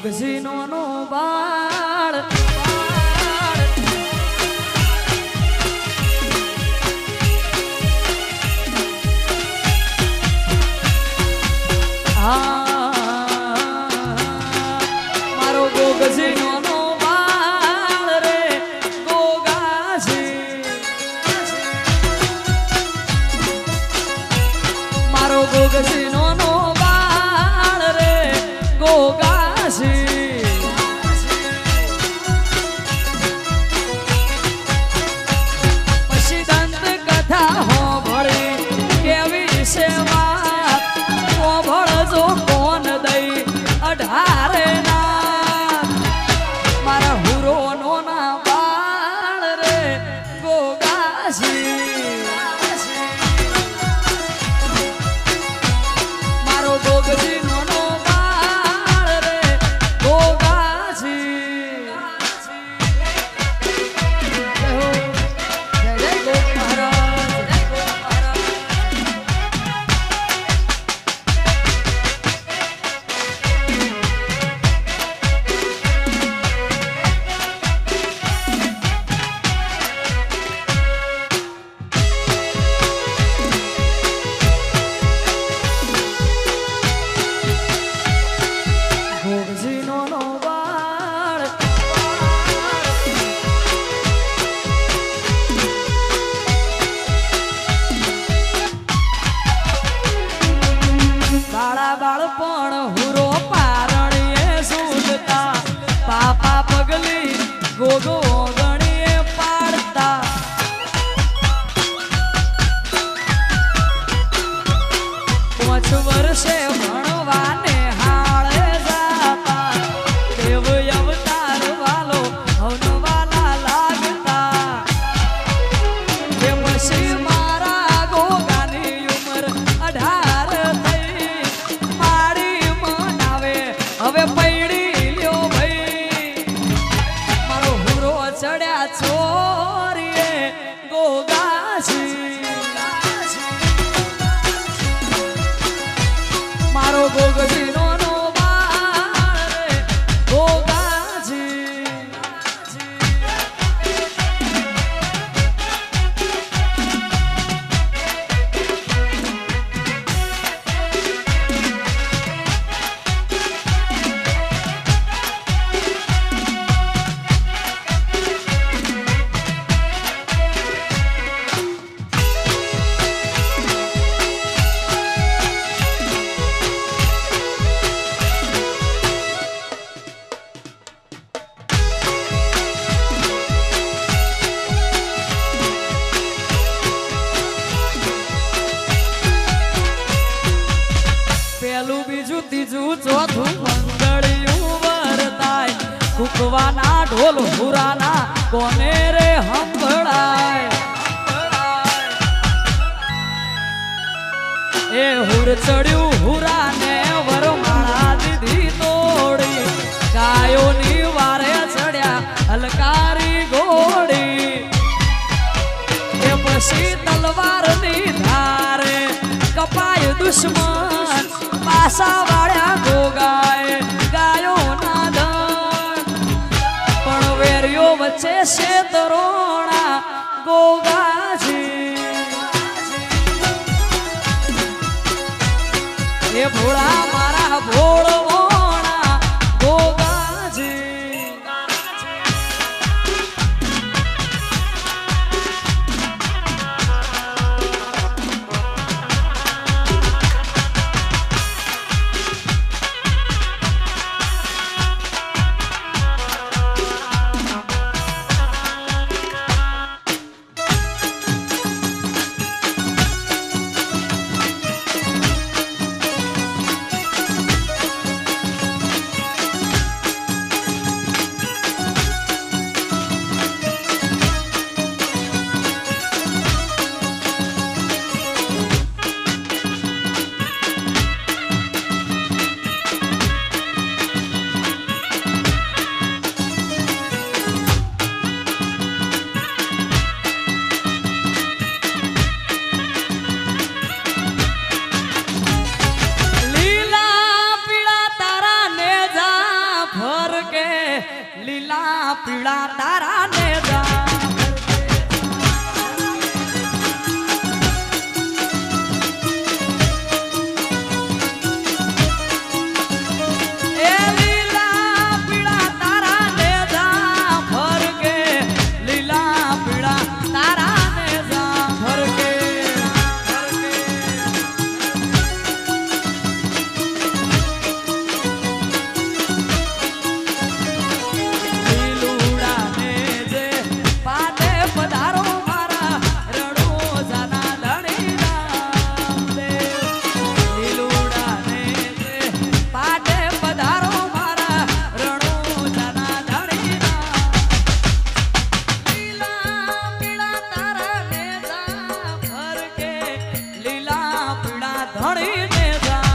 ગોગસીનો નો બાળ મારો ગોગસીનો નો બાળ રે ગોગાસી મારો ગોગસીનો નો બાળ રે ગોગાસી પછી દંત કથા હોભળી કેવી સેવા હોભળજો કોણ દઈ 18 ના મારા હુરો નો ના બાળ રે ગોગાસી મારો ગોગસીનો નો બાળ રે ગોગાસી જય જય ગોગ મહારાજ જય ગોગ મહારાજ ગોગસીનો નો બાળ બાળા બાળપણ હુરો પારણીએ સૂલતા પાપા પગલી ગોગો ગણીએ પાડતા 5 વર્ષે ભણવાને હાળે જાતા દેવ અવતાર વાલો હવનવાલા લાગતા એ પછી મારા ગોગાની ઉંમર 18 થઈ મારી મનાવે હવે પૈડી લ્યો ભાઈ મારો હુરો ચડ્યા છોરીએ ગોગાસી મારો ગોગસીનો નો બાળ રે ગોગાસી પેલું બીજું ત્રીજું ચોથું મંગળિયું વરતાય કુકવાના ઢોલ હુરાના કોને રે સંભળાય એ હુર ચડ્યું હુરાને વરમાળા દીધી તોડી ગાયોની વારે ચડ્યા હલકારી ઘોડી એ પછી તલવારની ધારે કપાય દુશ્મન પાસા વાળ્યા ગોગાએ ગાયો ના ધન પણ વેરીઓ વચ્ચે શેતરોણા ગોગાસી એ ભોળા મારા ભોળવોણા ગોગાસી ધણીને જા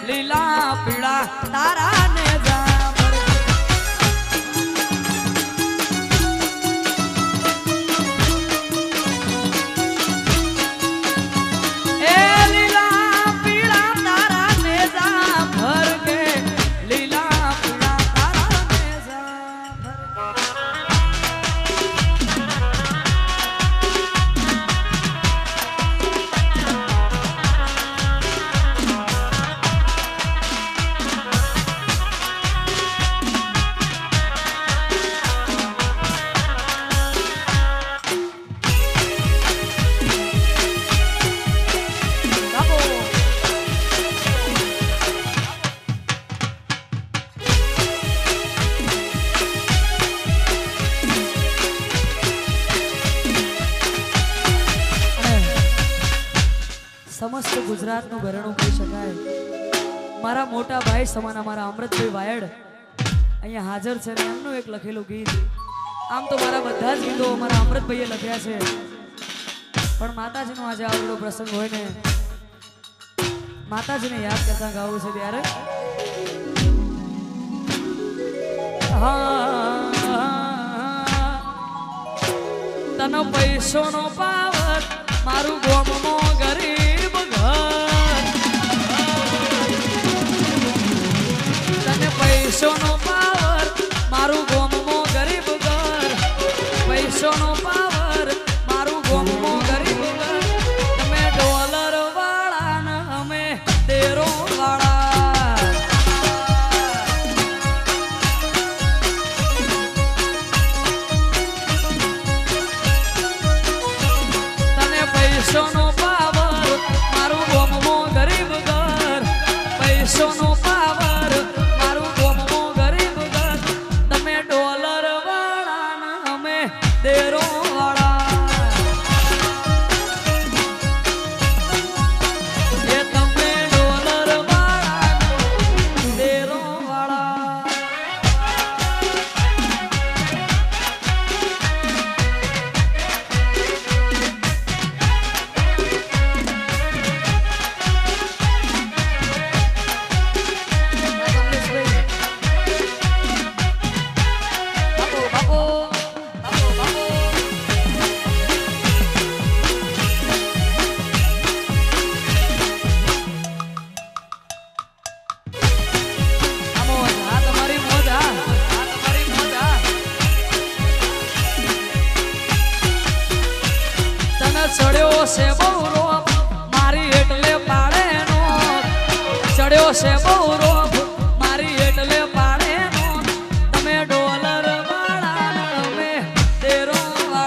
લીલા પીળા તારા ને જા એ લીલા પીળા તારા ને જા ભર કે લીલા પીળા તારા ને જા સમસ્ત ગુજરાતનું ઘરેણું કહી શકાય મારા મોટા ભાઈ સમાન અમારા અમૃતભાઈ વાયડ અહીંયા હાજર છે ને એમનું એક લખેલું ગીત આમ તો મારા બધા જ ગીતો અમારા અમૃતભાઈએ લખ્યા છે પણ માતાજીનો આજે આવડો પ્રસંગ હોય ને માતાજીને યાદ કરતા ગાવું છે ત્યારે તનો પૈસોનો પાવર મારું ગોમનો ગરીબ તને પૈસોનો પાવર મારું ગોમનો ગરીબ ઘર પૈસોનો પાવર મારું ગોમનો ગરીબ ઘર તમે ડોલર વાળા ને અમે તેરો વાળા તને પૈસોનો પાવર મારું ગોમનો ગરીબ ઘર પૈસોનો પાવર મારું ગોમનો ગરીબ ઘર તમે ડોલર વાળા ને અમે તેરો વાળા એ તમે ડોલર વાળા તેરો વાળા ચડ્યો છે બહુ રોપ મારી એટલે પાડે નો ચડ્યો છે બહુ રોપ મારી એટલે પાડે નો તમે ડોલર વાળા અમે તેરો વાળા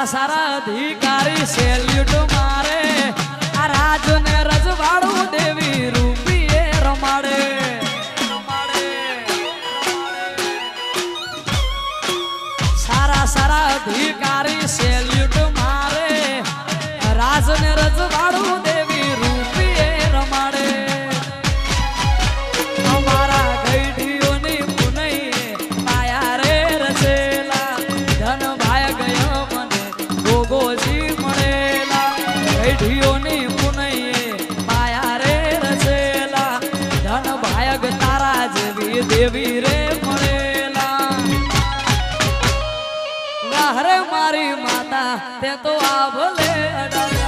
સારા સારા અધિકારી સેલ્યુટ મારે આ રાજ ને રજવાડું દેવી રૂપીએ રમાડે સારા સારા અધિકારી સેલ્યુટ મારે રાજ ને રજવાડું દેવી રૂપીએ રમાડે અમારા ગઈઢીઓની પુનઈએ પાયા રે રસેલા ધન ભાઈ ગયો મને ગોગોજી મળેલા ગઈઢીઓની પુનઈએ પાયા રે રસેલા ધન ભાઈ તારા જેવી દેવી રે મળેલા વાહરે મારી માતા તે તો આ ભલે અડા